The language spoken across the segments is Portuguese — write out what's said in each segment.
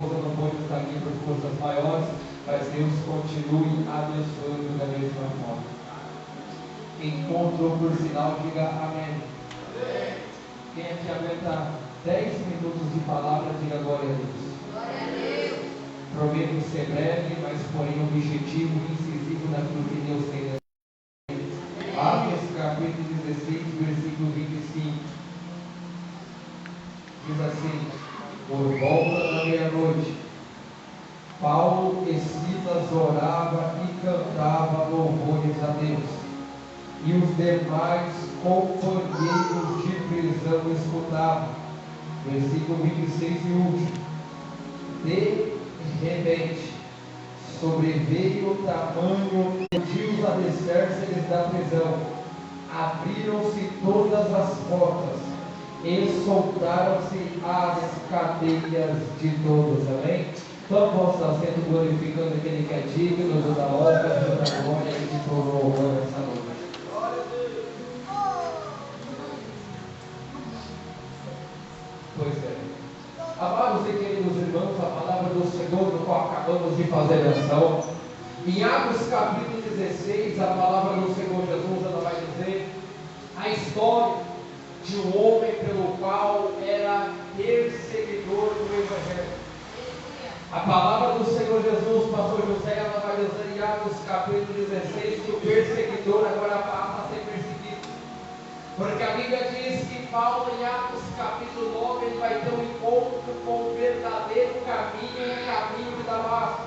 Eu não vou estar aqui por forças maiores, mas Deus continue abençoando da mesma forma. Quem encontrou por sinal, diga amém. Quem aqui aguenta 10 minutos de palavra, diga glória a Deus. Glória a Deus. Prometo ser breve, mas porém objetivo e incisivo naquilo que Deus tem. Atos capítulo 16, versículo 25. Diz assim: por volta da meia-noite, Paulo e Silas orava e cantava louvores a Deus, e os demais companheiros de prisão escutavam. Versículo 26 e último. De repente, sobreveio tamanho motivos alicerces da prisão, abriram-se todas as portas e soltaram-se as cadeias de todos. Amém? Então vamos estar sendo glorificando aquele que é digno, Deus da honra, Deus da glória e de todo o louvor nessa noite. Pois é. Amados e queridos irmãos, a palavra do Senhor, no qual acabamos de fazer menção, em Atos capítulo 16, a palavra do Senhor Jesus, ela vai dizer a história de um homem pelo qual era perseguidor do Evangelho. A palavra do Senhor Jesus, pastor José, ela vai dizer em Atos capítulo 16 que o perseguidor agora passa a ser perseguido. Porque a Bíblia diz que Paulo, em Atos capítulo 9, ele vai ter um encontro com o verdadeiro caminho, o caminho de Damasco.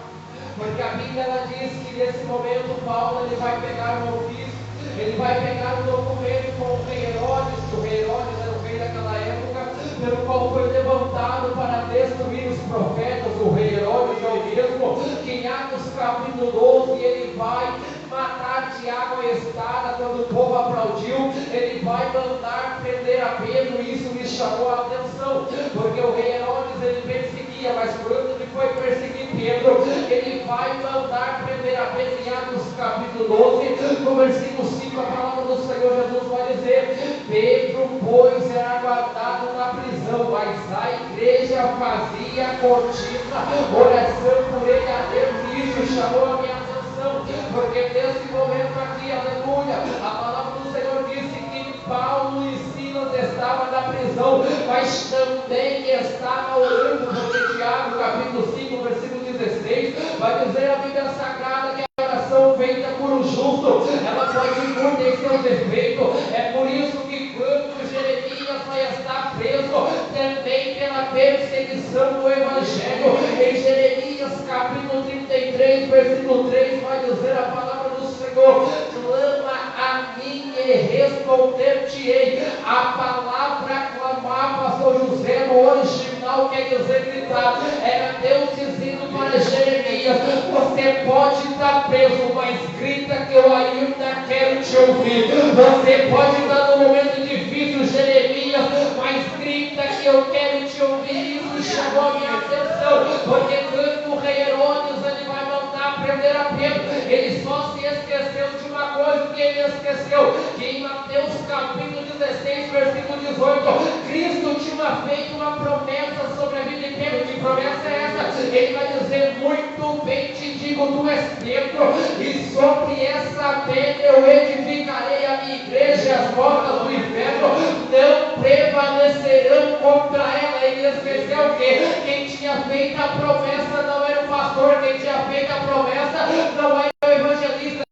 Porque a Bíblia ela diz que nesse momento Paulo ele vai pegar um ofício, ele vai pegar um documento com o rei Herodes, que o rei Herodes era o rei daquela época, pelo qual foi levantado para destruir os profetas. O rei Herodes é o mesmo que em Atos capítulo 12 ele vai matar Tiago e espada. Quando o povo aplaudiu, ele vai mandar prender a Pedro. Isso me chamou a atenção, porque o rei Herodes ele perseguia, mas quando ele foi perseguir Pedro, ele vai mandar prender a Pedro. Em Atos capítulo 12, no versículo 5, a palavra do Senhor Jesus vai dizer: Pedro, pois, era guardado na prisão, mas a igreja fazia contínua oração por ele a Deus, e isso chamou a minha atenção, porque nesse momento aqui, aleluia, a palavra do Senhor disse que Paulo e Silas estavam na prisão, mas também estava orando, porque Tiago, capítulo 5, versículo 16, vai dizer a Bíblia Sagrada que a oração feita por um justo, ela pode ter seus efeitos. É por isso que quando Jeremias vai estar preso, também pela perseguição do Evangelho, em Jeremias capítulo 33, versículo 3, vai dizer a palavra do Senhor: clama a mim e responder-te-ei. A palavra clamar, pastor José, no original quer dizer gritar. Era Deus dizendo para Jeremias: você pode estar preso, mas grita que eu ainda quero te ouvir. Você pode estar num momento difícil, Jeremias, mas grita que eu quero te ouvir. Isso chamou a minha atenção, porque quando o rei Herodes ele vai mandar prender a Pedro, ele só se esqueceu de uma coisa. Que ele esqueceu que em Mateus capítulo 16, versículo 18, Cristo tinha feito uma promessa sobre a vida de Pedro. Que promessa é essa? Ele vai dizer: muito bem te digo, tu és Pedro, e sobre essa pedra eu edificarei a minha igreja, e as portas do inferno não prevalecerão contra ela. Ele esqueceu o quê? Quem tinha feito a promessa não era o pastor, quem tinha feito a promessa não era o evangelista,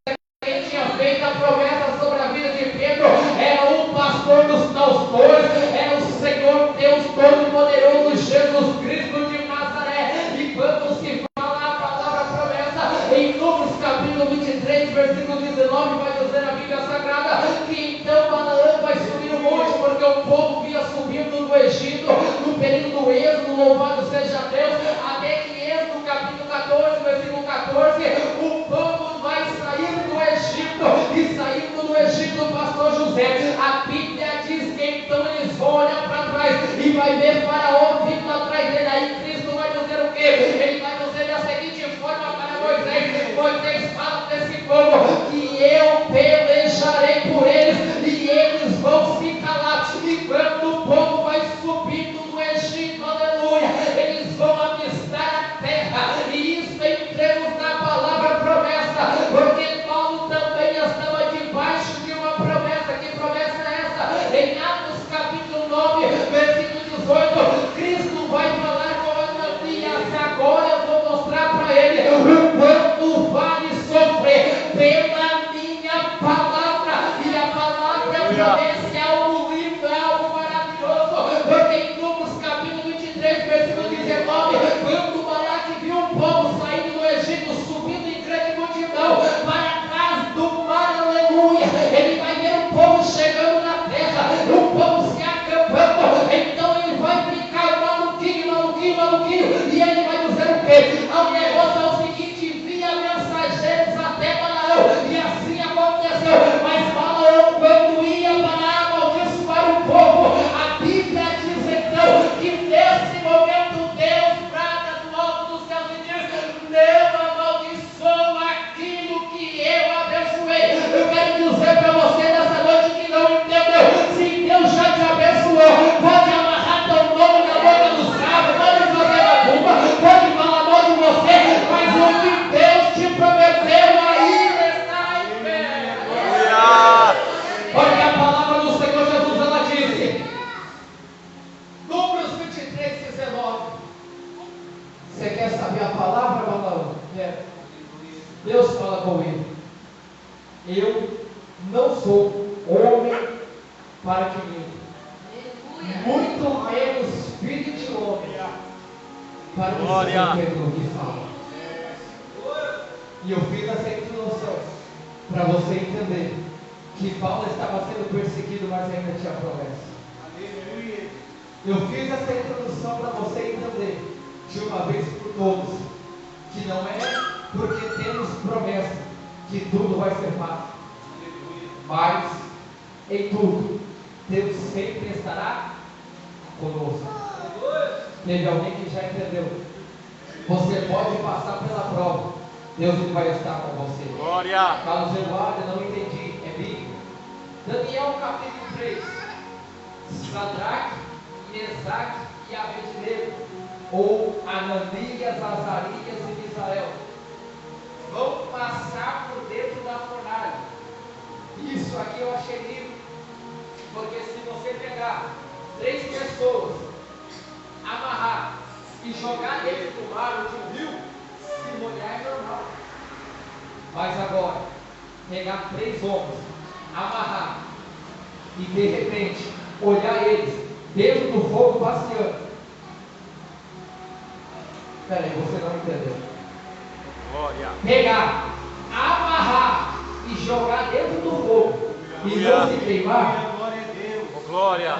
quem tinha feito a promessa sobre a vida de Pedro era o pastor dos pastores, era o Senhor Deus Todo-Poderoso, Jesus Cristo de Nazaré. E quando se fala a palavra promessa, em Números capítulo 23, versículo 19, vai dizer a Bíblia Sagrada que então Balaão vai subir o monte, porque o povo vinha subindo do Egito no período do Êxodo, louvado seja Deus, até que Êxodo capítulo 14, versículo 14, o povo Você quer saber a palavra, Balaão? Quer? Deus fala com ele: eu não sou homem para que minta, muito menos filho de homem para que seja o que fala. E eu fiz essa introdução para você entender que Paulo estava sendo perseguido, mas ainda tinha promessa. Eu fiz essa introdução para você entender de uma vez por todas que não é porque temos promessa que tudo vai ser fácil, mas em tudo Deus sempre estará conosco. Teve alguém que já entendeu? Você pode passar pela prova, Deus vai estar com você. Glória! Carlos Eduardo, não entendi, é bíblico. Daniel capítulo 3. Sadraque, Mesaque e Abednego, ou Ananias, Azarias e Misael, vão passar por dentro da fornalha. Isso aqui eu achei lindo, porque se você pegar 3 pessoas, amarrar e jogar dentro do mar ou de um rio, se molhar é normal. Mas agora, pegar 3 homens, amarrar e de repente olhar eles dentro do fogo passeando. Peraí, você não entendeu. Glória! Pegar, amarrar e jogar dentro do fogo e não se queimar. Glória!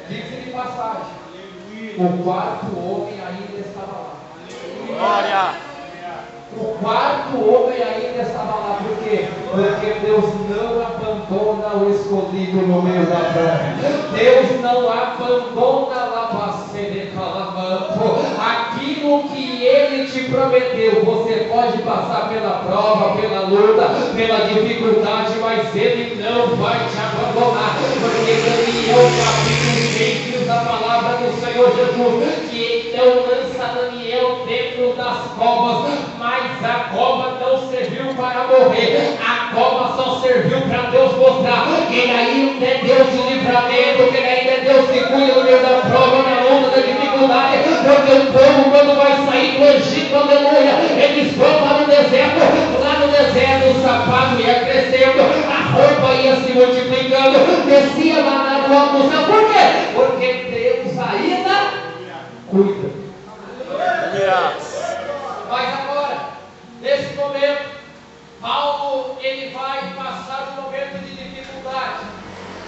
Diz de passagem, o 4º homem ainda estava lá. Glória! O 4º homem ainda estava lá. Por quê? Porque Deus não abandona o escolhido no meio da prova. Deus não abandona aquilo que Ele te prometeu. Você pode passar pela prova, pela luta, pela dificuldade, mas Ele não vai te abandonar. Porque Daniel capítulo 6 diz a palavra do Senhor Jesus que então lança Daniel dentro das covas, mas a cova não serviu para morrer, a cova só serviu para Deus mostrar que Ele ainda é Deus de livramento, que Ele ainda é Deus que cuida no meio da prova, na luta, da dificuldade. Porque o povo, quando vai sair do Egito, aleluia, eles vão para o deserto. Lá no deserto o sapato ia crescendo, a roupa ia se multiplicando, descia lá na rua do céu. Por quê? Porque Deus ainda cuida. Mas agora, nesse momento, Paulo ele vai passar um momento de dificuldade,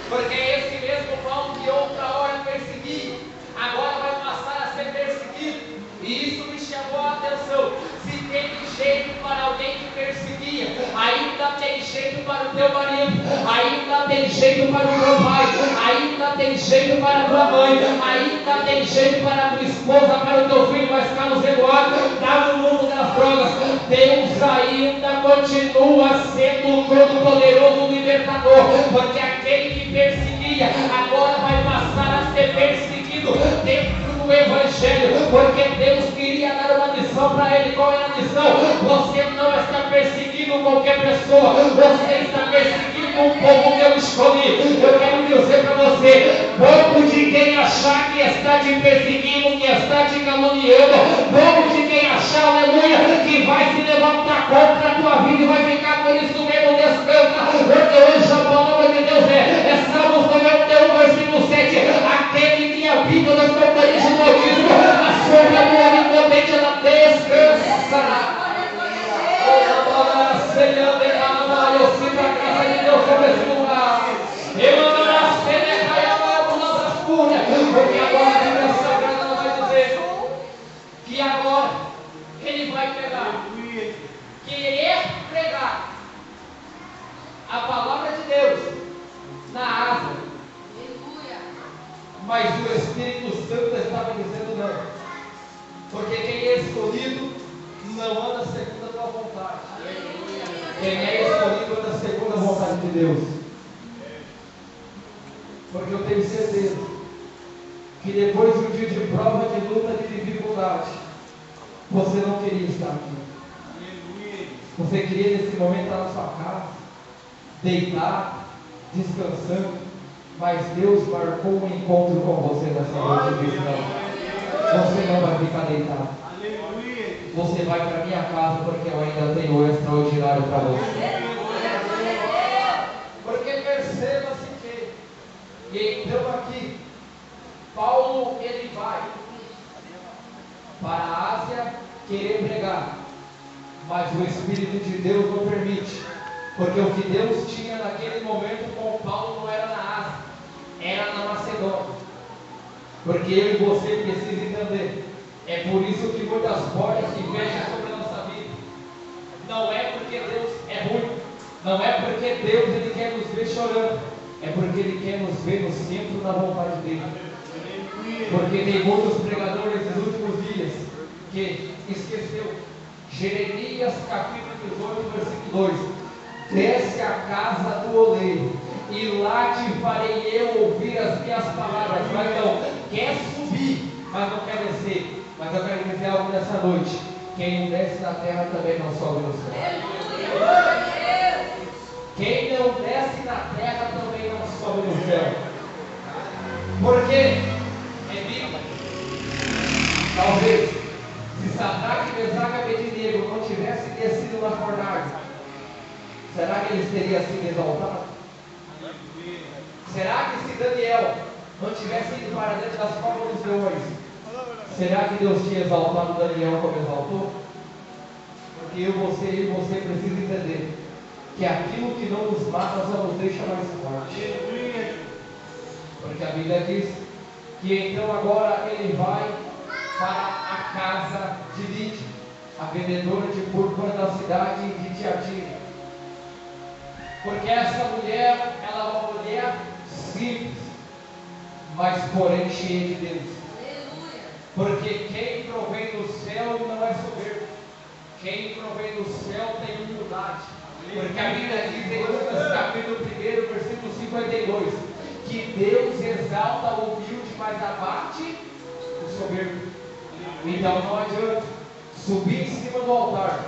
porque esse mesmo Paulo que outra hora perseguia, agora vai passar a ser perseguido. E isso me chamou a atenção. Se tem jeito para alguém que perseguia, ainda tem jeito para o teu marido, ainda tem jeito para o teu pai, ainda tem jeito para a tua mãe, ainda tem jeito para a tua esposa, para o teu filho. Mas Carlos Eduardo está no mundo das drogas. Deus ainda continua sendo o todo-poderoso libertador, porque aquele que perseguia agora vai passar a ser perseguido dentro do Evangelho, porque Deus queria dar uma missão para ele. Qual é a missão? Você não está perseguindo qualquer pessoa, você está perseguindo um povo que eu escolhi. Eu quero dizer para você, pouco de quem achar que está te perseguindo, que está te caluniando, pouco de quem achar, aleluia, que vai se levantar contra a tua vida e vai ficar por isso mesmo, descansa, porque hoje a palavra de Deus é Salmos 91, versículo 7, aquele que habita nas montanhas do Altíssimo, a sombra do Onipotente, ela descansará. Eu sinto a graça de Deus sobre esse lugar. Porque agora a Bíblia Sagrada ela vai dizer que agora ele vai pegar, querer pregar a palavra de Deus na asa. Mas o Espírito Santo estava dizendo não, porque quem é escolhido não anda segundo a tua vontade. Quem é escolhido anda segundo a vontade de Deus. Porque eu tenho certeza que depois de um dia de prova, de luta, de dificuldade, você não queria estar aqui. Você queria nesse momento estar na sua casa, deitado, descansando, mas Deus marcou um encontro com você nessa noite e disse não, você não vai ficar deitado. tem o extraordinário para você. Porque perceba-se que então aqui, Paulo ele vai para a Ásia querer pregar, mas o Espírito de Deus não permite, porque o que Deus tinha naquele momento com Paulo não era na Ásia, era na Macedônia. Porque eu e você precisam entender, é por isso que muitas portas se fecham sobre a nossa vida. Não é porque Deus é ruim, não é porque Deus ele quer nos ver chorando, é porque Ele quer nos ver no centro da vontade dEle. Porque tem muitos pregadores nos últimos dias que esqueceu. Jeremias capítulo 18, versículo 2: desce à casa do oleiro, e lá te farei eu ouvir as minhas palavras. Mas não, quer subir, mas não quer descer. Mas eu quero dizer algo nessa noite: quem não desce na terra também não sobe no céu. Quem não desce na terra também não sobe no céu. Porque é bíblico. Talvez, se Sadraque, Mesaque e Abednego não tivessem descido na fornalha, será que eles teriam sido exaltados? Será que se Daniel não tivesse ido para dentro das covas dos leões, será que Deus tinha exaltado Daniel como exaltou? Porque eu e você precisam entender que aquilo que não nos mata só nos deixa mais forte. Porque a Bíblia diz que então agora ele vai para a casa de Lídia, a vendedora de púrpura da cidade de Tiatira. Porque essa mulher, ela é uma mulher simples, mas porém cheia de Deus. Porque quem provém do céu não é soberbo. Quem provém do céu tem humildade. Porque a Bíblia diz em Lucas capítulo 1, versículo 52, que Deus exalta o humilde, mas abate o soberbo. Então não adianta subir em cima do altar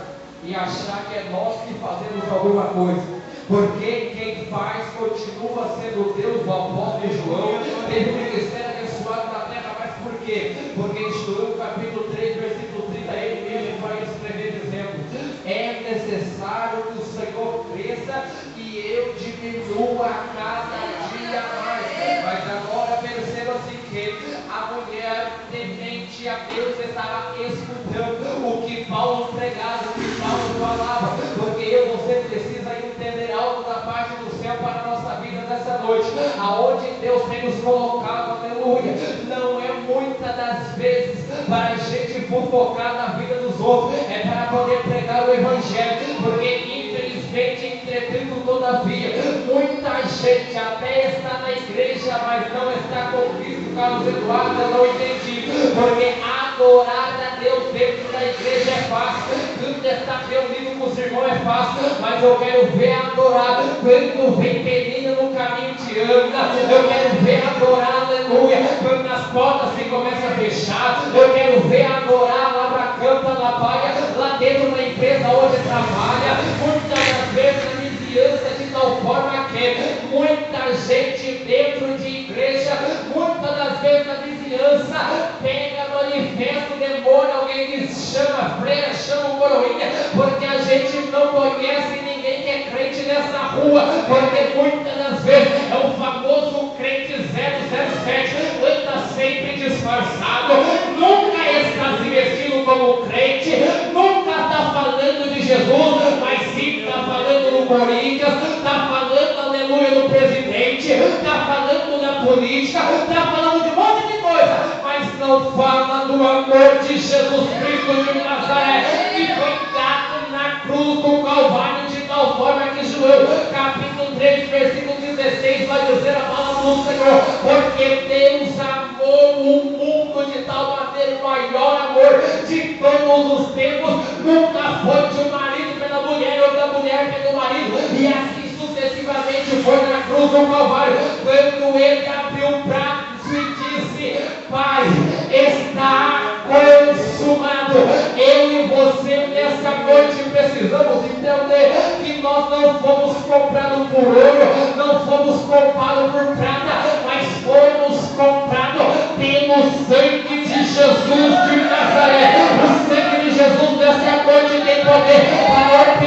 e achar que é nós que fazemos alguma coisa. Porque quem faz continua sendo Deus. O apóstolo João teve um ministério abençoado na terra, mas por quê? Porque em João capítulo 3, versículo 30, ele mesmo vai escrever dizendo: é necessário que o Senhor cresça e eu diminua a cada dia mais. Mas agora perceba-se que a mulher temente a Deus estava escutando o que Paulo pregava, o que Paulo falava. Porque eu e você precisa entender algo da parte do céu para a nossa vida nessa noite. Aonde Deus tem nos colocado, aleluia, não é muitas das vezes para a gente fofocar na vida dos outros, é para poder pregar o Evangelho. Porque infelizmente, entretanto, todavia, muita gente até está na igreja, mas não está com Cristo. Carlos Eduardo, eu não entendi. Porque adorar a Deus dentro da igreja é fácil, estar reunido com os irmãos é fácil, mas eu quero ver adorar quando vem peninha no caminho te anda. Eu quero ver adorar, aleluia, quando as portas se começam a fechar. Eu quero ver adorar lá na campa, na paia, lá dentro da empresa onde trabalha. Muitas das vezes a vizinhança de tal forma que muita gente dentro de igreja, muitas das vezes a vizinhança pega manifesto, demora, alguém diz, chama freira, chama o coroinha, porque a gente não conhece ninguém que é crente nessa rua. Porque muitas das vezes é o famoso crente 007, anda sempre disfarçado, nunca está se vestindo como crente, nunca está falando de Jesus, mas sim está falando no Corinthians, está falando, aleluia, no presidente, está falando na política, está falando de um monte de coisa, mas não fala do amor de Jesus Cristo de Nazaré, que foi dado na cruz do Calvário, de tal forma que João capítulo 3, versículo 16 vai dizer a palavra do Senhor: porque Deus amou o mundo de tal maneira, o maior amor de todos os tempos nunca foi de um marido pela mulher ou da mulher pelo marido, e assim sucessivamente foi na cruz do Calvário, quando ele abriu o braço e disse: Pai, está consumado. Eu e você nessa noite precisamos entender que nós não fomos comprados por ouro, não fomos comprados por prata, mas fomos comprados pelo sangue de Jesus de Nazaré. O sangue de Jesus nessa noite tem poder para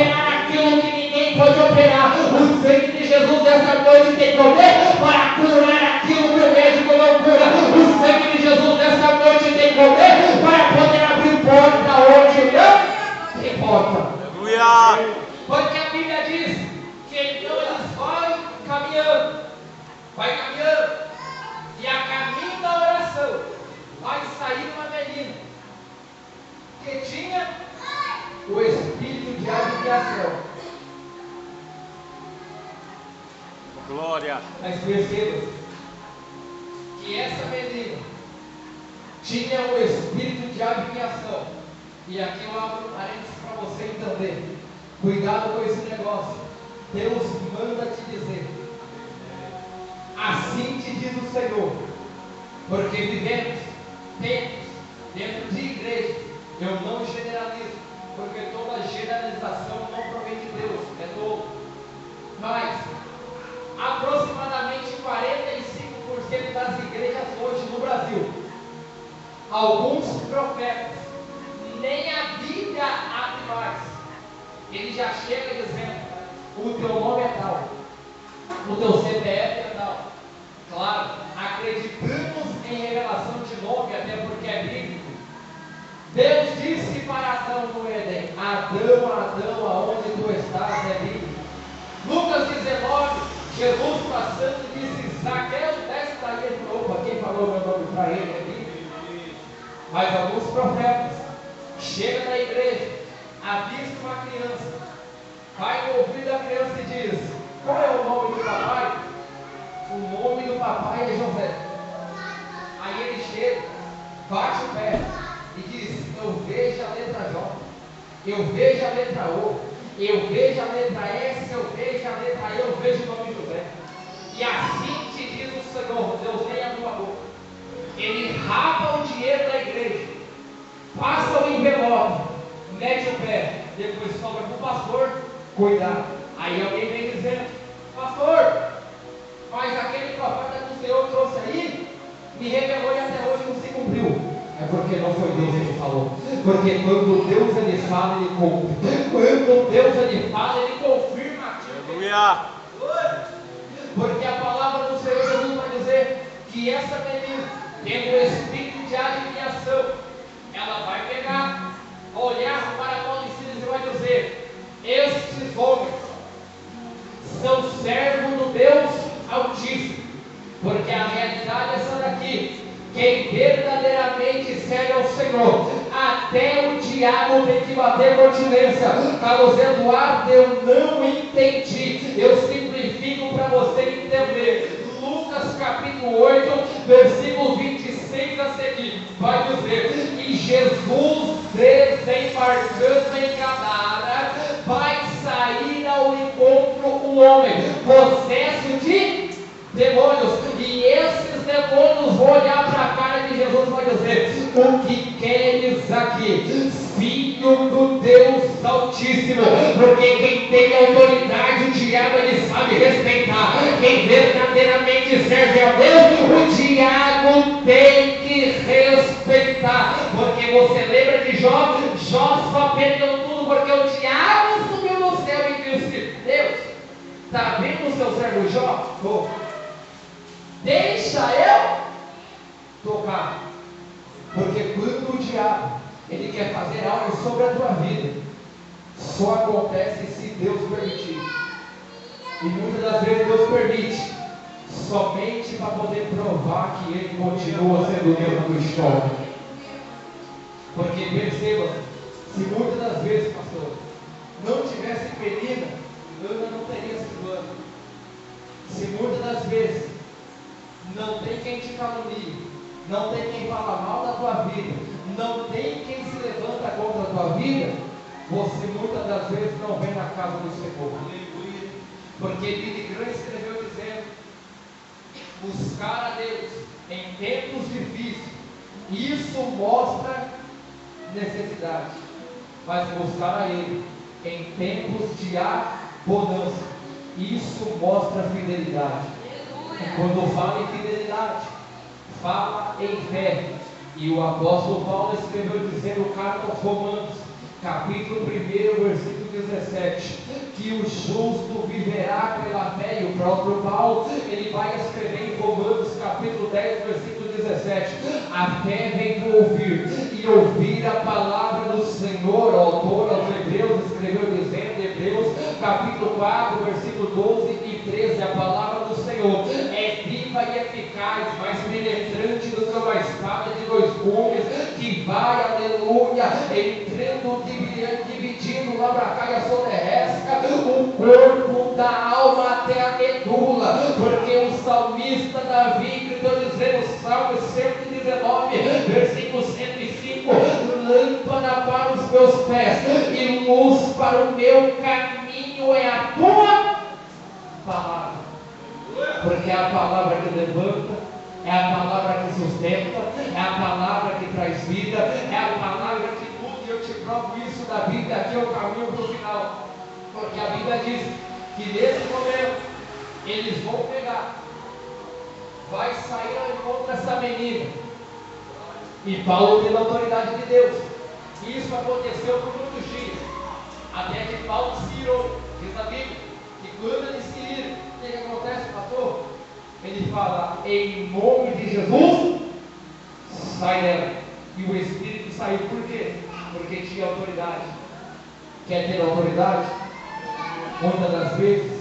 Aleluia. Porque a Bíblia diz que então eles vai caminhando, e a caminho da oração vai sair uma menina que tinha o espírito de adivinhação. Glória. Mas perceba que essa menina tinha o espírito de adivinhação. E aqui eu abro parênteses para você entender. Cuidado com esse negócio. Deus manda te dizer: assim te diz o Senhor. Porque vivemos tempos dentro de igreja. Eu não generalizo, porque toda generalização não provém de Deus, é tolo. Mas aproximadamente 45% das igrejas hoje no Brasil, alguns profetas, nem a Bíblia abre mais. Ele já chega dizendo: o teu nome é tal, o teu CPF é tal. Claro, acreditamos em revelação de nome, até porque é bíblico. Deus disse para Adão no Éden: Adão, Adão, aonde tu estás? É bíblico. Lucas 19, Jesus passando disse: Zaqueu, desce daí. Ele falou: opa, quem falou meu nome para ele? É bíblico. Mas alguns profetas chegam na igreja, avista uma criança, vai no ouvido da criança e diz: qual é o nome do papai? O nome do papai é José. Aí ele chega, bate o pé e diz: eu vejo a letra J, eu vejo a letra O, eu vejo a letra S, eu vejo a letra E, eu vejo o nome José. E assim te diz o Senhor: Deus nem abriu a boca. Ele rapa o dinheiro da igreja, passa o envelope, mete o pé, depois sobra para o pastor cuidar. Aí alguém vem dizendo: pastor, mas aquele profeta que o Senhor trouxe aí me revelou e até hoje não se cumpriu. É porque não foi Deus que falou. Porque quando Deus ele fala, ele cumpre. Quando Deus ele fala, ele confirma aquilo. Aleluia. Porque a palavra do Senhor Jesus vai dizer que essa menina, tendo o espírito de adivinhação, ela vai pegar, olhar para Paulo e Silas e vai dizer: estes homens são servos do Deus Altíssimo. Porque a realidade é essa daqui: quem verdadeiramente serve ao Senhor, até o diabo tem que bater continência. Carlos Eduardo, eu não entendi, eu simplifico para você entender. Lucas capítulo 8, versículo 26 a seguir, vai dizer: e Jesus, desembarcando em Gadara, vai sair ao encontro um homem possesso de demônios, e esses demônios vão olhar para a cara de Jesus e vão dizer: o que queres aqui, filho do Deus Altíssimo? Porque quem tem autoridade, o diabo ele sabe respeitar. Quem verdadeiramente serve a Deus, o diabo tem que respeitar. Porque você lembra de Jó? Jó só perdeu tudo porque o diabo subiu no céu e disse: Deus, está vendo o seu servo Jó? Deixa eu tocar. Porque quando o diabo ele quer fazer algo sobre a tua vida, só acontece se Deus permitir. E muitas das vezes Deus permite somente para poder provar que ele continua sendo Deus na tua história. Porque perceba, se muitas das vezes, pastor, não tivesse Penina, Ana não teria sido Ana. Se muitas das vezes não tem quem te calunie, não tem quem fala mal da tua vida, não tem quem se levanta contra a tua vida, você muitas das vezes não vem na casa do Senhor. Porque Billy Graham escreveu dizendo: buscar a Deus em tempos difíceis, isso mostra necessidade, mas buscar a Ele em tempos de abundância, isso mostra fidelidade. E quando fala em fidelidade, fala em fé. E o apóstolo Paulo escreveu dizendo, carta aos Romanos, capítulo 1, versículo 17, que o justo viverá pela fé. E o próprio Paulo, ele vai escrever em Romanos, capítulo 10, versículo 17, a fé vem do ouvir, e ouvir a palavra do Senhor. O autor aos Hebreus escreveu dizendo capítulo 4, versículo 12 e 13, a palavra do Senhor é viva e eficaz, mais penetrante do que uma espada de dois gumes, que vai, aleluia, entrando, dividindo lá para cá e a soterresca, o corpo da alma até a medula, porque o salmista Davi gritou dizendo, Salmo 119, versículo 105, lâmpada para os meus pés e luz para o meu caminho é a tua palavra, porque é a palavra que levanta, é a palavra que sustenta, é a palavra que traz vida, é a palavra que muda. E eu te provo isso da Bíblia, aqui é o caminho para o final, porque a Bíblia diz que nesse momento eles vão pegar, vai sair ao encontro dessa menina, e Paulo tem a autoridade de Deus. Isso aconteceu por muitos dias, até que Paulo se irou. Diz a Bíblia que quando ele se ira, o que acontece, pastor? Ele fala, em nome de Jesus, sai dela. E o Espírito saiu por quê? Porque tinha autoridade. Quer ter autoridade? Muitas das vezes,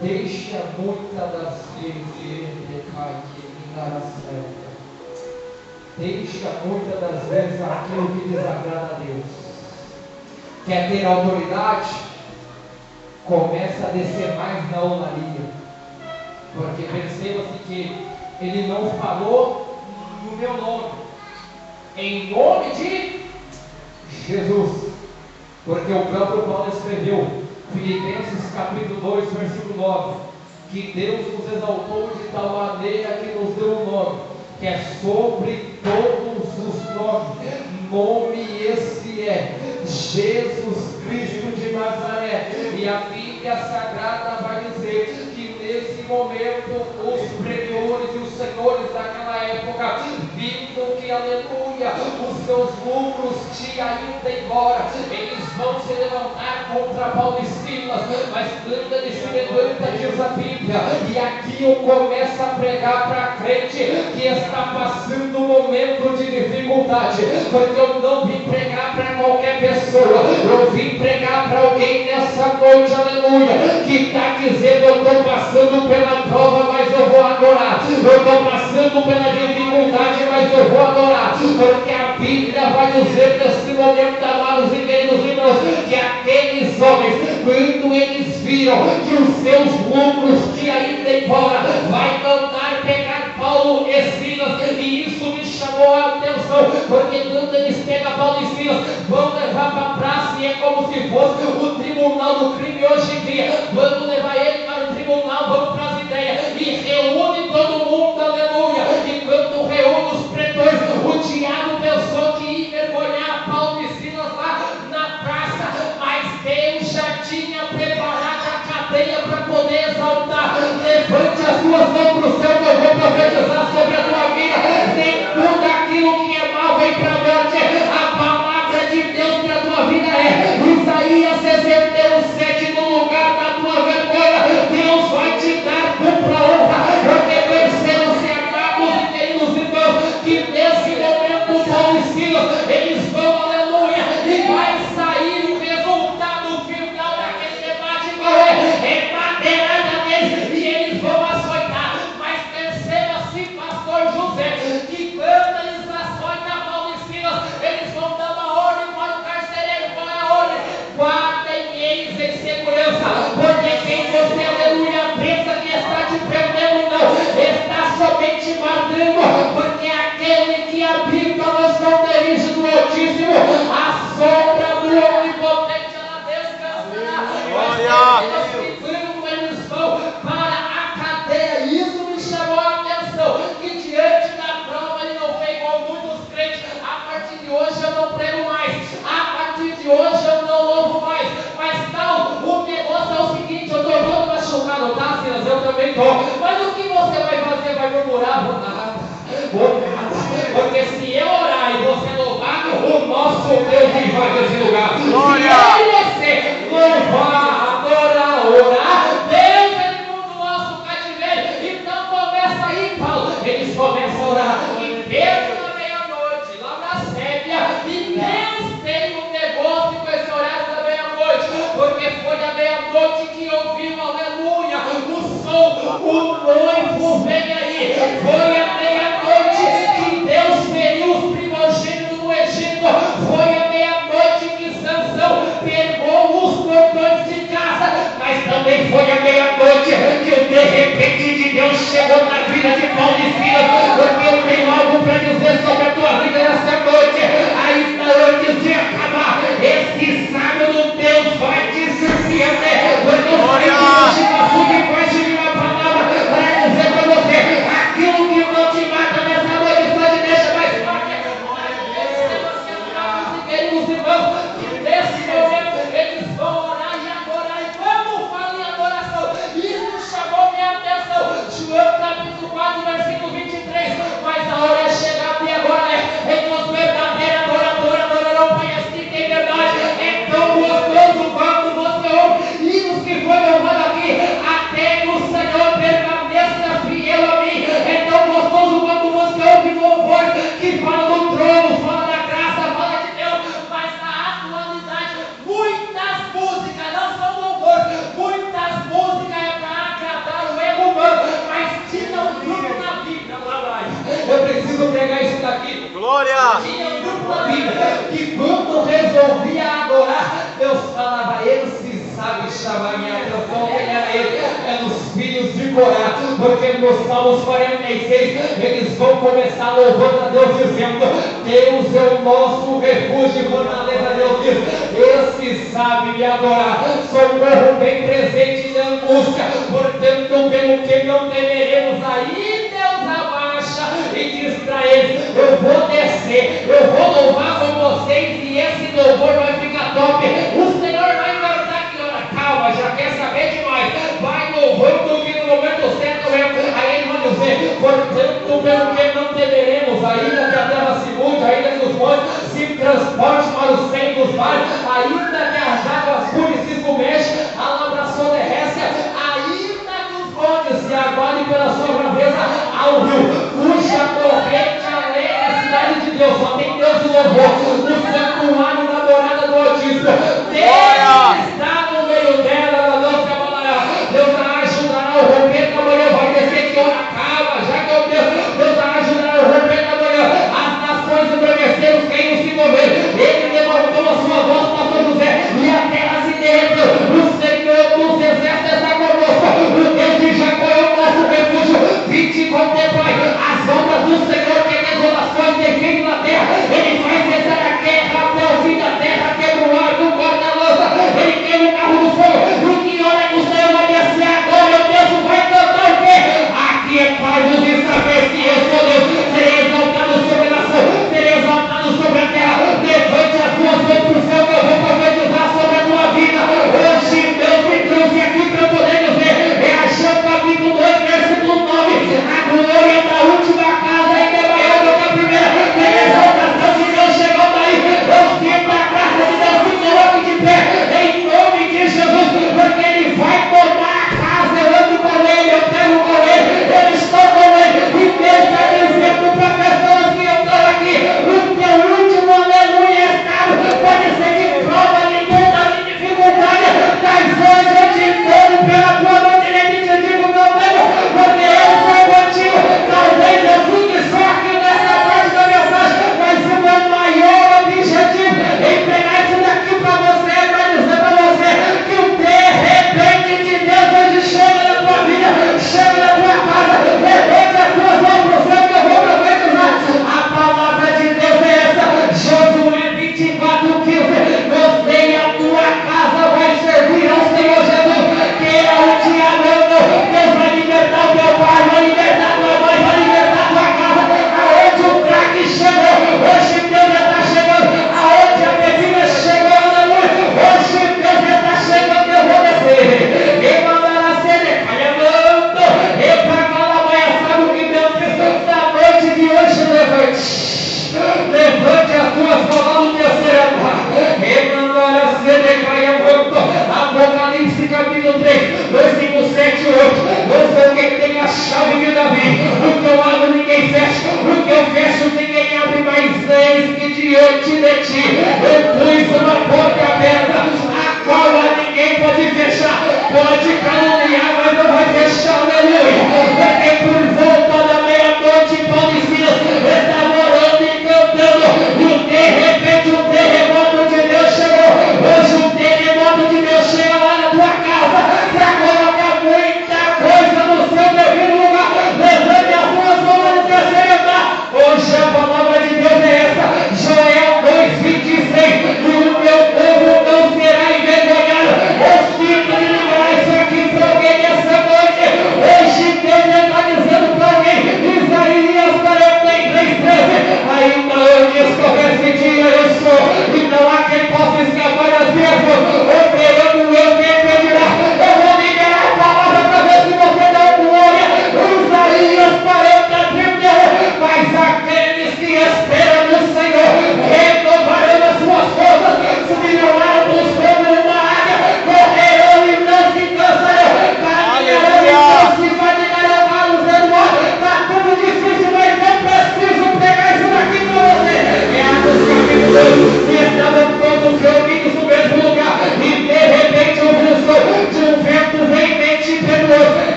deixa muitas das vezes decai que enganar certa. Deixa muitas das vezes aquilo que desagrada a Deus. Quer ter autoridade? Começa a descer mais na olaria. Porque perceba-se que ele não falou no meu nome, em nome de Jesus. Porque o próprio Paulo escreveu, Filipenses capítulo 2, versículo 9, que Deus nos exaltou de tal maneira que nos deu um nome, que é sobre todos os nomes. Nome esse é Jesus Cristo de Nazaré. E a Bíblia Sagrada vai dizer que nesse momento os pretores e os senhores daquela época, vindo que, aleluia, os seus lucros tinham ido embora, eles vão se levantar contra Paulo e Silas. Mas quando ele se levanta, diz a Bíblia, e aqui eu começo a pregar para a crente que está passando um momento de dificuldade, porque eu não vim pregar para qualquer pessoa, eu vim pregar para alguém nessa noite, aleluia, que está dizendo, eu estou passando pela prova, mas eu vou adorar, eu estou passando pela dificuldade, mas eu vou adorar, porque a Bíblia vai dizer nesse momento, amados e queridos irmãos, que aqueles homens, quando eles viram que os seus lucros tinham ido embora, vai mandar pegar Paulo e Silas. E isso me chamou a atenção, porque quando eles pegam Paulo e Silas, vão levar para a praça, e é como se fosse o tribunal do crime hoje em dia. Vamos levar ele para o tribunal, vamos para as ideias, e reúne todo mundo, aleluia. E quando reúne os pretores, o diabo pensou que ia envergonhar Paulo e Silas lá na praça, mas Deus já tinha preparado a cadeia para poder exaltar. Levante as suas mãos para o céu, que eu vou profetizar sobre a tua vida. Nem tudo aquilo que é mal vem para a morte. A palavra de Deus para a tua vida é Isaías 67, no lugar da tua vergonha, Deus vai te dar dupla honra. Porque percebam-se, amados e queridos irmãos, que nesse momento Paulo e Silas, eles vão, aleluia, e vai sair o resultado final daquele debate. Qual é madeirada deles, e eles vão açoitar. Mas perceba-se, pastor José, que quando eles açoitam Paulo e Silas, eles vão dar uma ordem para o carcereiro. Qual é a ordem? Guardem eles em segurança, porque quem você, aleluia, pensa que está te prendendo, não, está somente guardando, porque aquele que habita no esconderijo do Altíssimo, a sombra do Onipotente ela descansará. Mas quando eles vão para a cadeia, isso me chamou a atenção, que diante da prova ele não foi igual muitos crentes. A partir de hoje eu não prego mais, a partir de hoje eu não louvo mais. Mas não, o negócio é o seguinte, eu estou todo machucado, tá, Silas? Eu também estou. Mas o que você vai fazer? Vai murmurar? Vou nada. Porque se eu orar e você louvar, o nosso Deus invade esse lugar. Glória! Se você louvar, adorar, orar, Deus ele muda o nosso cativeiro. Então começa aí, Paulo. Eles começam a orar. E Deus na meia-noite, lá na Sébia, e Deus tem um negócio com esse horário da meia-noite, porque foi a O noivo vem aí. Foi a meia-noite que Deus feriu os primogênitos no Egito. Foi a meia-noite que Sansão pegou os portões de casa. Mas também foi a meia-noite que o de repente de Deus chegou na vida de Paulo e Silas. Porque eu tenho algo para dizer sobre a tua vida nessa noite. Ainda antes de acabar, esse sábado Deus vai te surpreender. Porque eu sei que hoje na sua debaixo de uma palavra para dizer para você: aquilo que não te mata nessa noite só te deixa mais forte. Queridos irmãos, que nesse momento eles vão orar e adorar. E como falam em adoração, isso chamou minha atenção. João capítulo 4, versículo 23. Mas a hora é chegada e agora então os verdadeiros adoradores adorarão o Pai em espírito e em verdade. É tão gostoso quando você ouve hinos que foi louvado aqui. Até que o Senhor permaneça fiel a mim. É tão gostoso quando você ouve louvor que fala do trono, fala da graça, fala de Deus. Mas na atualidade, muitas músicas não são louvor. Muitas músicas é para agradar o ego humano, mas tinha um grupo na Bíblia. Eu preciso pregar isso daqui. Glória! Tinha um grupo na Bíblia que quando resolvia adorar, Deus falava: esse sabe chamar minha atenção, quem é ele? É dos filhos de Corá. Porque no Salmos 46 eles vão começar louvando a Deus dizendo: Deus é o nosso refúgio e fortaleza. Deus diz: esse sabe me adorar. Socorro bem presente na angústia. Portanto, pelo que não temeremos, aí Deus abaixa e diz para eles: eu vou descer, eu vou louvar com vocês e esse louvor vai ficar top. O Senhor vai cantar que hora. Calma, já quer saber demais. Vai louvando que no momento certo entra. Aí ele vai dizer: portanto, pelo que não temeremos, ainda que a terra se mude, ainda que os montes se transportem para o seio dos mares, ainda que as águas fúrias se submexem, a labração derrece, ainda que os montes se aguardem pela sua braveza ao rio, cuja corrente alegra a cidade de Deus. Só tem Deus e louvor. O santuário da morada do Altíssimo. Deus está no meio dela, ela não se abalará. Deus a ajudará o romper da manhã. Vai descer que hora calma, já que é Deus. Deus a ajudará o romper da manhã. As nações embranqueceram, os reinos se moveram. Ele levantou a sua voz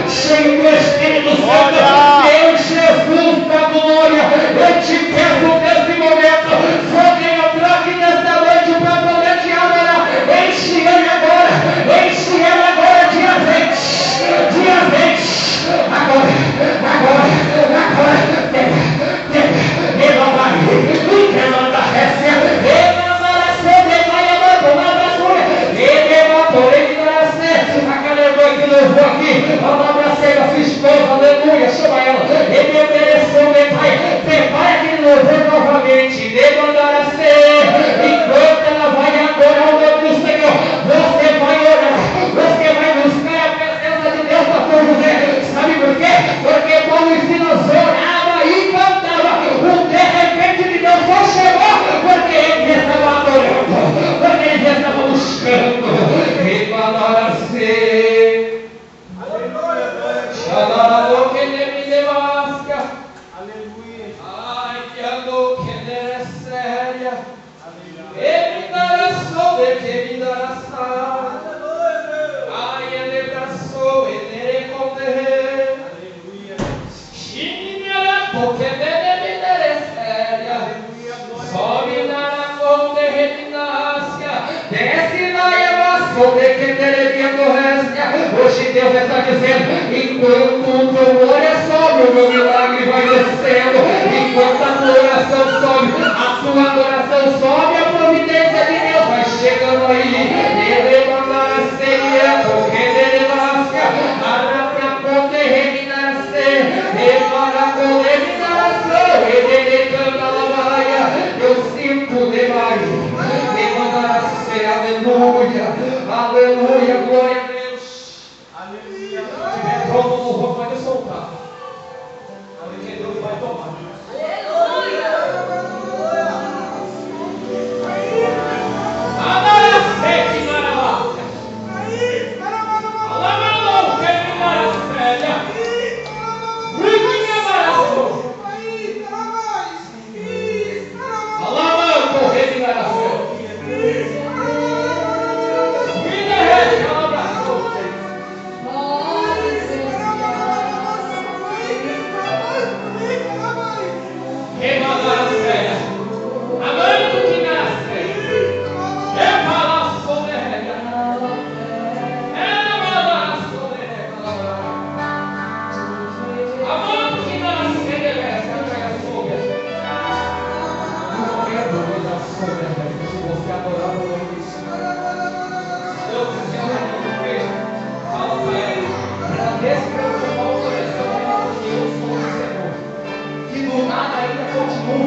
cheio do Espírito Santo. Meu Jesus da glória, eu te peço nesse momento, só quem entrar aqui nessa noite para poder te adorar, enche ele agora, de azeite, agora, aleluia, chama ela, ele mereceu, meu Pai, prepara aquele louvor novamente, demandar a ser, enquanto ela vai adorar o nome do Senhor, você vai orar, você vai buscar a presença de Deus, pastor José, sabe por quê? Porque Paulo e Silas orava e cantava, o de repente de Deus só chegou, porque eles estavam adorando, porque eles estavam buscando, demandar a ser. Hoje Deus está dizendo, enquanto o teu olho sobe, o meu milagre vai descendo. Enquanto a tua oração sobe, a tua adoração sobe, a providência de Deus vai chegando aí. Ele mandar a ceia, porque ele lasca, a minha conta é reminascer, ele manda poder minaração, ele canta lavaia, eu sinto demais. Ele mandar a ceia, aleluia, aleluia, glória a Deus. Pronto, o louvor pode soltar. Porque Deus vai tomar. Aleluia! Amaracete, Marabácia. Alamalou, que Maracélia. Ruiquinha Maraçou. Alamanto, rei Maracélia. Vida rei, alabraçou.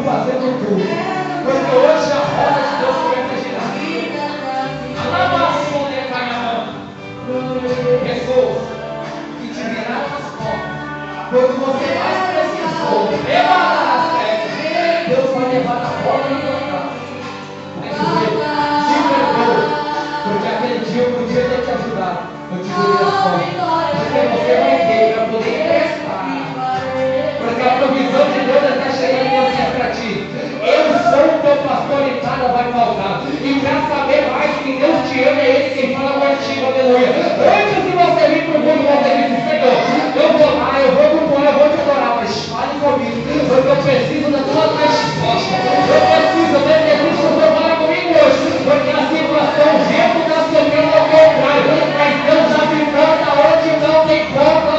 Fazendo tudo, porque hoje a roda de Deus começa a girar. Alamação de Canaan. Pessoas que te viraram as costas quando você mais precisou, Deus vai levar a roda no teu braço. Vai dizer, te perdoa, porque aquele dia eu podia ter te ajudado, eu te virei as costas, porque você vai ter para poder emprestar, porque a provisão de Deus está chegando para ti. Eu sou o teu pastor e nada vai faltar. E para saber mais que Deus te ama, é Ele quem fala contigo, aleluia. Antes de você vir para o mundo, você disse, Senhor, eu vou lá, eu vou compor, eu vou te adorar, mas fale comigo, porque eu preciso da tua resposta. Eu preciso, Deus existe, o Senhor fala comigo hoje, porque a situação, o vento está sofrendo ao contrário, mas Deus já me manda onde não tem porta.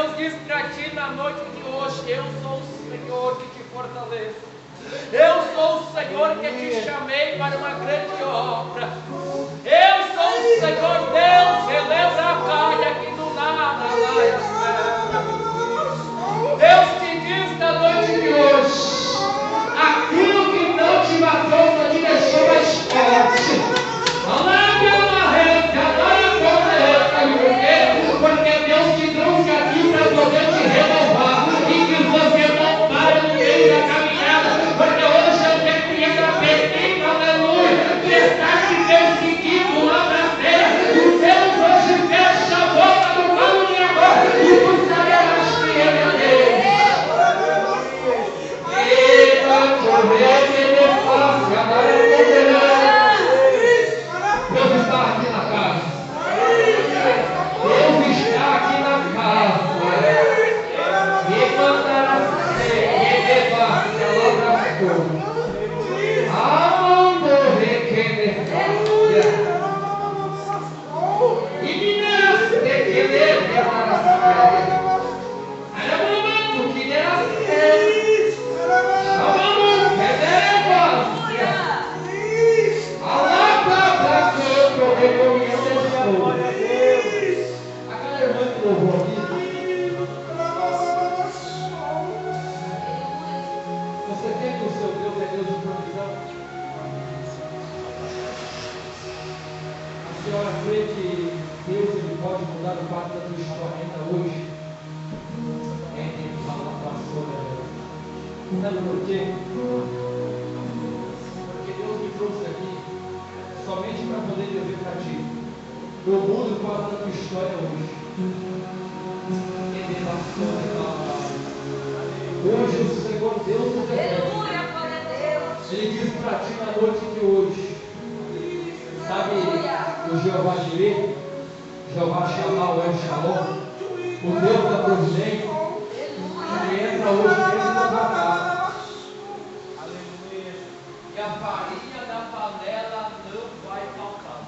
Deus diz para ti na noite de hoje: eu sou o Senhor que te fortaleço. Eu sou o Senhor que te chamei para uma grande obra. Eu sou o Senhor Deus, Deus da caia que do nada vai a Deus te diz na noite de hoje: aquilo que não te matou, não te deixou mais forte. Porque Deus te trouxe aqui para poder te renovar e que você não pare no meio da caminhada, porque hoje eu decreto a perfeita, aleluia, que está te perseguindo lá na terra. O Deus hoje fecha a boca do caluniador e tu saberás que ele é Deus está aqui na casa. Deus está aqui na casa. E mandará ser, e levar a palavra toda. Amando requerer. E minas de querer levar a ser. Era o momento que dera ser. Chamamos que deva ser. A palavra que eu reconheço. Você tem que o seu Deus é Deus de provisão? A senhora crê que Deus ele pode mudar o fato da tua história ainda hoje? Tem que falar com a sogra. Sabe por quê? Porque Deus me trouxe aqui somente para poder dizer para ti: eu mudo o fato da tua história hoje. Hoje o Senhor Deus nos Ele diz para ti na noite de hoje: sabe o Jeová Jireh, Jeová Shammah, o El Shalom, o Deus da providência, que entra hoje dentro da tua casa. E a farinha da panela não vai faltar.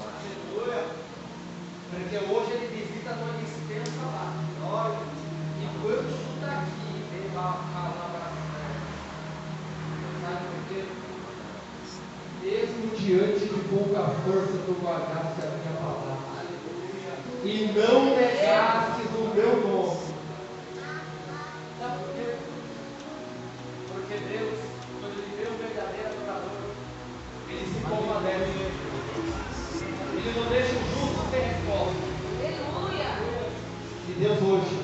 Porque hoje ele visita a tua dispensa lá. E quando tu está aqui, vem lá a palavra. Sabe por quê? Mesmo diante de pouca força, tu guardaste a minha palavra. E não negastes o meu nome. Sabe por quê? Porque Deus, quando ele vê um verdadeiro adorador, ele se compadece. Ele não deixa o justo sem resposta. Aleluia! E Deus hoje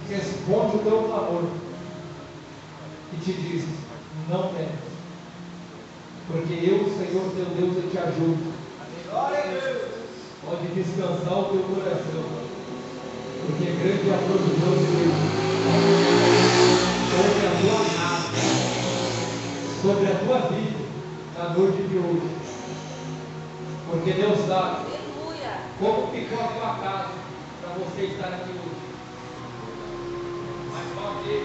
responde o teu clamor e te diz: não temas, porque eu, Senhor teu Deus, eu te ajudo. Pode descansar o teu coração, porque grande é a provisão de Deus sobre a tua casa, sobre a tua vida na noite de hoje. Porque Deus sabe como ficou a tua casa para você estar aqui hoje. Mas só que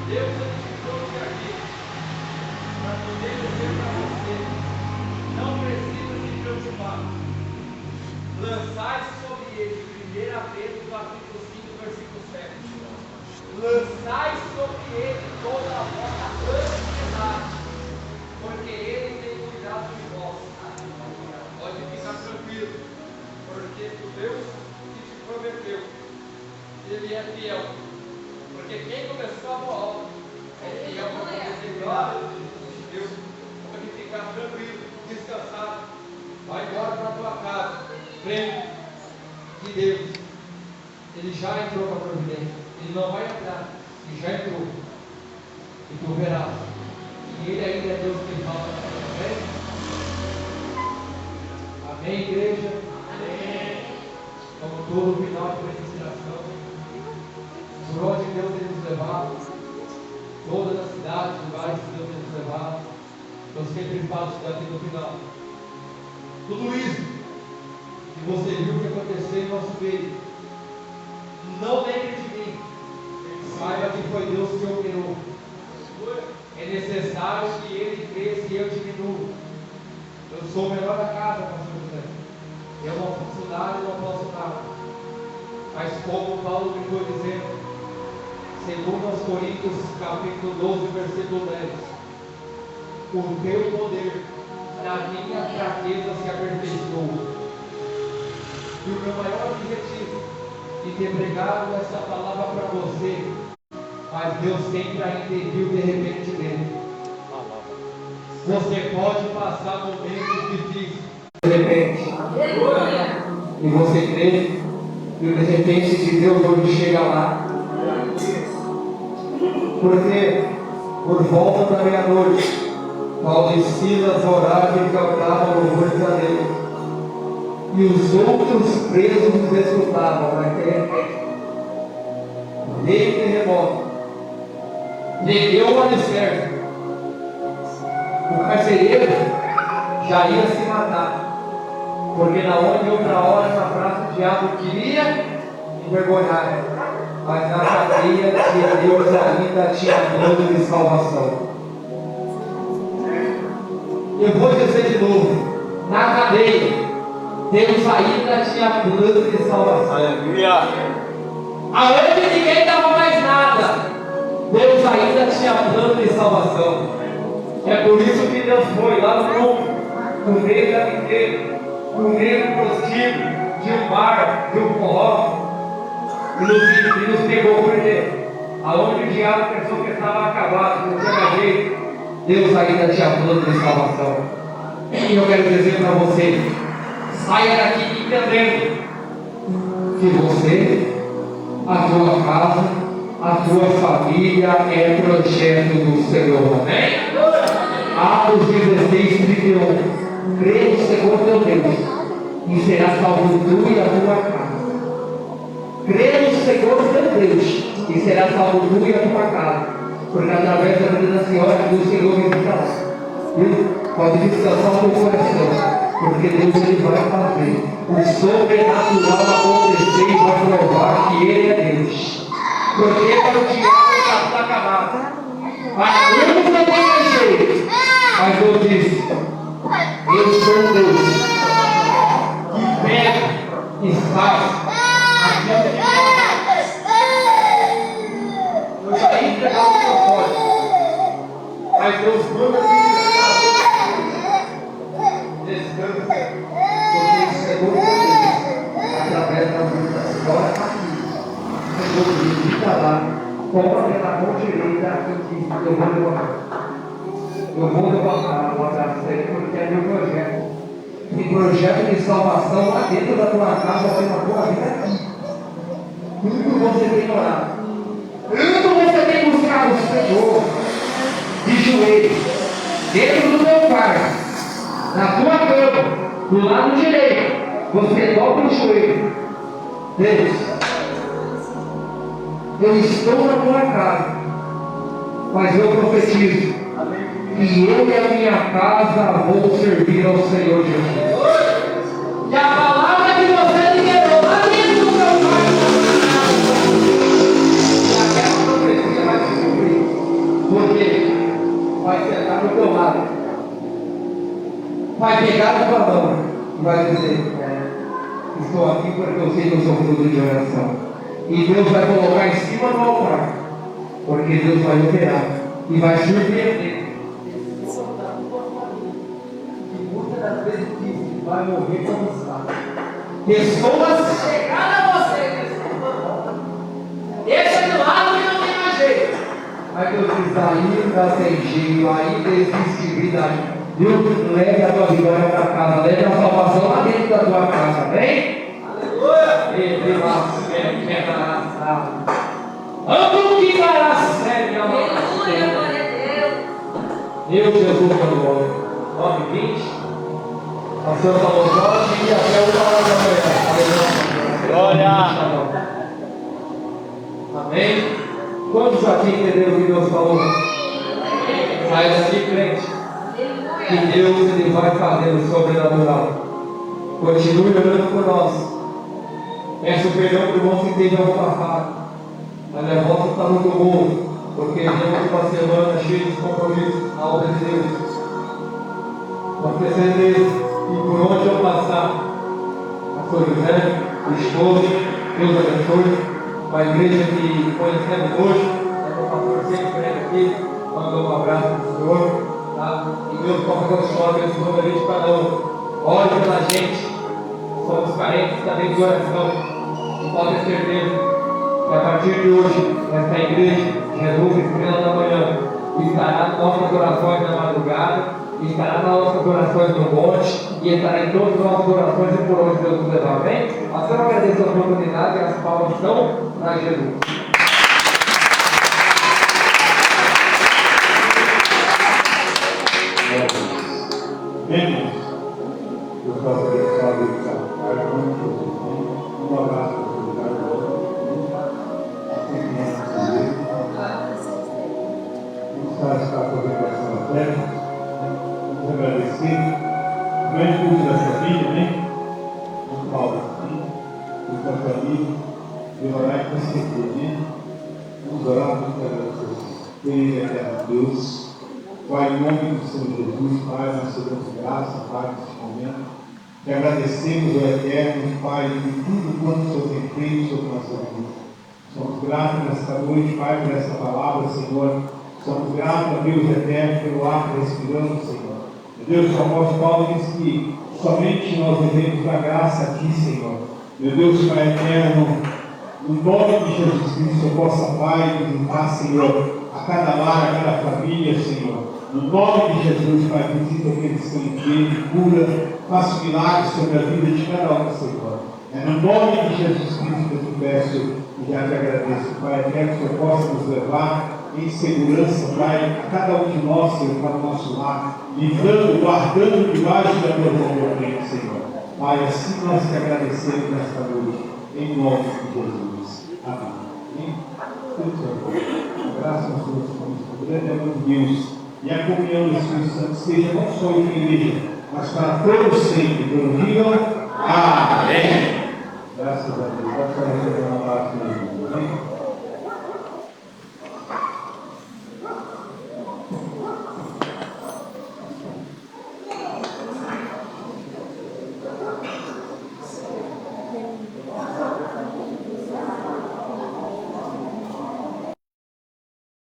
Deus te trouxe aqui para poder dizer para você: não precisa se preocupar. Lançai sobre ele, 1 Pedro capítulo 5, versículo 7. Lançai sobre ele toda a vossa ansiedade, porque ele tem cuidado de vós. Pode ficar tranquilo, porque o Deus que te prometeu, ele é fiel. Porque quem começou a boa obra é fiel para poder terminar. Deus pode ficar tranquilo, descansado. Vai embora para a tua casa, crendo que Deus, ele já entrou para a providência. Ele não vai entrar, ele já entrou. E tu verás que ele ainda é Deus que fala. Amém? Amém, igreja? Amém. Como todo final de ministração, por onde Deus tem nos levado, todas as cidades, lugares que Deus tem nos levado, eu sempre falo isso daqui no final. Tudo isso que você viu que aconteceu em nosso meio, não lembre de mim, saiba que foi Deus que operou. É necessário que Ele cresça e eu diminua. Eu sou o menor da casa, pastor José. Eu não faço nada, eu não posso nada. Mas como Paulo me foi dizendo, Segundo aos Coríntios, capítulo 12, versículo 10. O teu poder na minha fraqueza se aperfeiçoa. E o meu maior objetivo de ter pregado essa palavra para você, mas Deus sempre a entendiu de repente dele. Você pode passar momentos difíceis, de repente, e você crê que de repente de Deus hoje chega lá, porque por volta da meia-noite, Paulo e Silas oravam e cantavam louvores a Deus, e os outros presos os escutavam, mas de repente veio o terremoto, negou o alicerce. O carcereiro já ia se matar, porque na outra hora na praça o diabo queria envergonhar, mas na cadeia que Deus ainda tinha plano de salvação. Eu vou dizer de novo, na cadeia Deus ainda tinha plano de salvação. Aleluia. Aonde ninguém dava mais nada, Deus ainda tinha plano de salvação. É por isso que Deus foi lá no mundo, no meio da ninguém, no meio do prostíbulo, de um bar, de um forró, e nos pegou por ele. Aonde o diabo pensou que estava acabado, não tinha mais jeito, Deus ainda tinha plano de salvação. E eu quero dizer para você, saia daqui entendendo que você, a tua casa, a tua família é projeto do Senhor. Amém? Atos 16, 31. Crê no Senhor teu Deus e será salvo tu e a tua casa. Crê no Senhor teu Deus e será salvo tu e a tua casa. Porque através da vida da senhora, do Senhor visitará. Pode descansar o teu coração, porque Deus ele vai fazer o sobrenatural acontecer e vai provar que Ele é Deus. Porque para o diabo está acabado. Mas nunca tem jeito. Mas eu disse, eu sou um Deus que pega e faz aquilo que eu já ia entregar o seu código, mas Deus manda descansa, porque o Senhor Deus, através da vida da senhora aqui, o Senhor visita lá, compra pela mão direita e diz, eu vou levantar. Eu vou levantar o abraço dele, porque é meu projeto. E projeto de salvação lá dentro da tua casa, na tua vida aqui. Tudo que você tem orado, tudo você tem buscado o Senhor, de joelhos, dentro do teu quarto, na tua cama, do lado direito, você dobra o joelho. Deus, eu estou na tua casa, mas eu profetizo que eu e a minha casa vou servir ao Senhor Jesus. E a palavra que você liberou lá dentro do meu quarto, aquela profecia vai se cumprir, porque vai sentar no teu lado, vai pegar na tua mão e vai dizer, estou aqui porque eu sei que eu sou fruto de oração. E Deus vai colocar em cima do altar, porque Deus vai operar e vai surpreender. Às vezes diz, vai morrer como está. Pessoas chegaram a você, deixa de lado que não tem mais jeito. Aí Deus diz, ainda tem jeito, ainda existe vida. Deus leve a tua vitória para casa, leve a salvação lá dentro da tua casa, amém? Aleluia! Amo que dará sério, aleluia, glória a Deus. Deus, Jesus, meu nome. 9:20. A senhora falou Jorge e até uma hora da manhã. Glória! Amém? Quantos aqui entenderam o que Deus falou? Sai daqui, crente. Que Deus ele vai fazer o sobrenatural. Continue orando por nós. Peço perdão por irmão que teve algo passado. A minha voz está muito boa, porque eu uma semana cheia de compromissos na obra de Deus. Pode ter certeza. E por onde eu passar, pastor José, o esposo, Deus abençoe, com a igreja que conhecemos hoje, o pastor sempre prega aqui, mandou um abraço para o Senhor, tá? E Deus possa continuar abençoando a vida de cada um. Ore pela gente, somos carentes também de oração, e pode ter certeza que a partir de hoje, esta igreja, Jesus, Estrela da Manhã, estará nas nossas orações na madrugada, estará nas nossas orações no monte, e estará em todas as nossas orações e por onde Deus nos levar. Amém? Mas eu agradeço a oportunidade e as palmas são para Jesus. Amém? Eu faço a um abraço para o está fazendo oração na terra. Vamos agradecer. Grande culto da família, né? Do Paulo, da família, e orar com certeza, né? Vamos orar muito agradecer. Querido eterno Deus, Pai, em nome do Senhor Jesus, Pai, nós te damos graça, Pai, neste momento. Te agradecemos, ó eterno, Pai, de tudo quanto o Senhor tem feito sobre nossa vida. Somos gratos nesta noite, Pai, por essa palavra, Senhor. Somos gratos a Deus eterno pelo ar que respiramos, Senhor. Meu Deus, o apóstolo Paulo diz que somente nós devemos dar graça a Ti, Senhor. Meu Deus, Pai eterno, no nome de Jesus Cristo, eu possa, Pai, visitar, Senhor, a cada lar, a cada família, Senhor. No nome de Jesus, Pai, visita aqueles que estão enfermos, cura, faça milagres sobre a vida de cada um, Senhor. É no nome de Jesus Cristo que eu te peço e já te agradeço, Pai, até que o Senhor possa nos levar em segurança, Pai, a cada um de nós, Senhor, para o nosso lar, livrando, guardando debaixo da tua mão, Senhor. Pai, assim nós te agradecemos nesta noite, em nome de Jesus. Amém. Graças a Deus, o grande amor de Deus e a comunhão do Espírito Santo seja não só em igreja, mas para todos sempre. Todos digam amém. Graças a Deus. Pode fazer um abraço. Amém.